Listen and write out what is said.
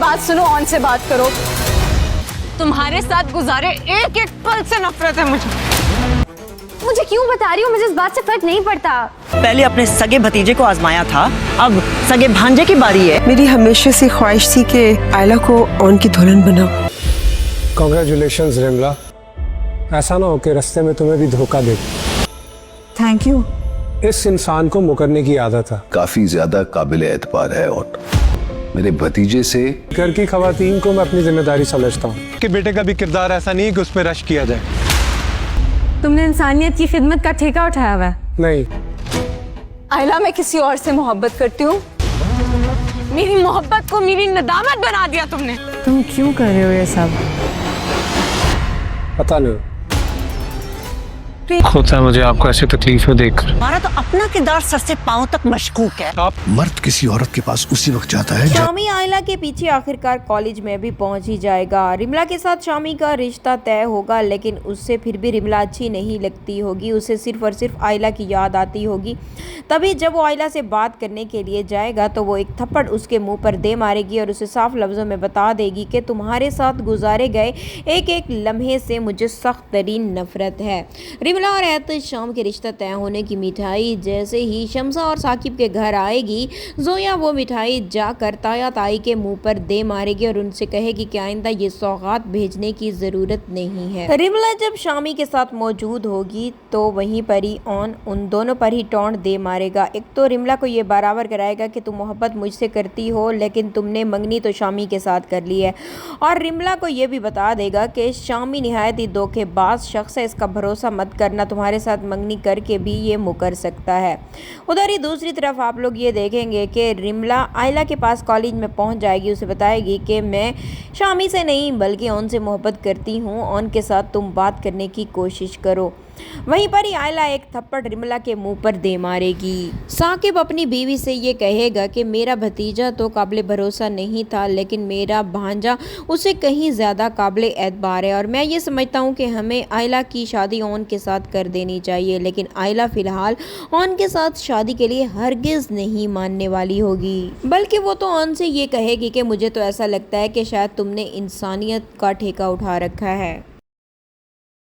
बात सुनो, ऑन से बात करो। तुम्हारे साथ गुजारे एक एक पल से नफरत है मुझे क्यों बता रही हो? मुझे इस बात से फर्क नहीं पड़ता। पहले अपने सगे भतीजे को आजमाया था, अब सगे भांजे की बारी है। मेरी हमेशा से ख्वाहिश थी कि आयला को ऑन की दुल्हन बनाओ। कांग्रेचुलेशंस रिमला, ऐसा ना हो कि रास्ते में तुम्हें भी धोखा दे। Thank you. इस इंसान को मुकरने की आदत है, काफी ज्यादा काबिल एतबार है और मेरे भतीजे से घर की खवातीन को मैं अपनी जिम्मेदारी समझता हूँ कि बेटे का भी किरदार ऐसा नहीं कि उस पर रश किया जाए। तुमने इंसानियत की खिदमत का ठेका उठाया हुआ है। नहीं, आयला, मैं किसी और से मोहब्बत करती हूँ। मेरी मोहब्बत को मेरी नदामत बना दिया तुमने। तुम क्यों कर रहे हो ये सब? पता नहीं होता है मुझे आपको ऐसी तकलीफ में देखकर। हमारा तो अपना किरदार सर से पांव तक मशकूक है। मर्द किसी औरत के पास उसी वक्त जाता है शामी आयला के पीछे आखिरकार कॉलेज में भी पहुंच ही जाएगा। रिमला के साथ शामी का रिश्ता तय होगा, लेकिन उससे फिर भी रिमला अच्छी नहीं लगती होगी। उसे सिर्फ और सिर्फ आयला की याद आती होगी। तभी जब वो आयला से बात करने के लिए जाएगा तो वो एक थप्पड़ उसके मुंह पर दे मारेगी और उसे साफ लफ्ज़ों में बता देगी कि तुम्हारे साथ गुजारे गए एक एक लम्हे से मुझे सख्त तरीन नफरत है। रिमला और एहतिश शाम के रिश्ता तय होने की मिठाई जैसे ही शमसा और साकिब के घर आएगी, जोया वो मिठाई जाकर ताया ताई के मुंह पर दे मारेगी और उनसे कहेगी कि आइंदा ये सौगात भेजने की ज़रूरत नहीं है। रिमला जब शामी के साथ मौजूद होगी तो वहीं पर ही उन दोनों पर ही टोंट दे मारेगा। एक तो रिमला को ये बराबर कराएगा कि तुम मोहब्बत मुझसे करती हो, लेकिन तुमने मंगनी तो शामी के साथ कर ली है, और रिमला को ये भी बता देगा कि शामी निहायत ही धोखेबाज शख्स है, इसका भरोसा मत करना, तुम्हारे साथ मंगनी करके भी ये मुकर सकता है। उधर ही दूसरी तरफ आप लोग ये देखेंगे कि रिमला आयला के पास कॉलेज में पहुंच जाएगी। उसे बताएगी कि मैं शामी से नहीं बल्कि ऑन से मोहब्बत करती हूं, ऑन के साथ तुम बात करने की कोशिश करो। वहीं पर ही आयला एक थप्पड़ रिमला के मुंह पर दे मारेगी। साकिब अपनी बीवी से ये कहेगा कि मेरा भतीजा तो काबिल भरोसा नहीं था, लेकिन मेरा भांजा उसे कहीं ज़्यादा काबिल एतबार है, और मैं ये समझता हूँ कि हमें आयला की शादी ऑन के साथ कर देनी चाहिए। लेकिन आयला फ़िलहाल ऑन के साथ शादी के लिए हरगिज़ नहीं मानने वाली होगी, बल्कि वो तो ऑन से ये कहेगी कि मुझे तो ऐसा लगता है कि शायद तुमने इंसानियत का ठेका उठा रखा है।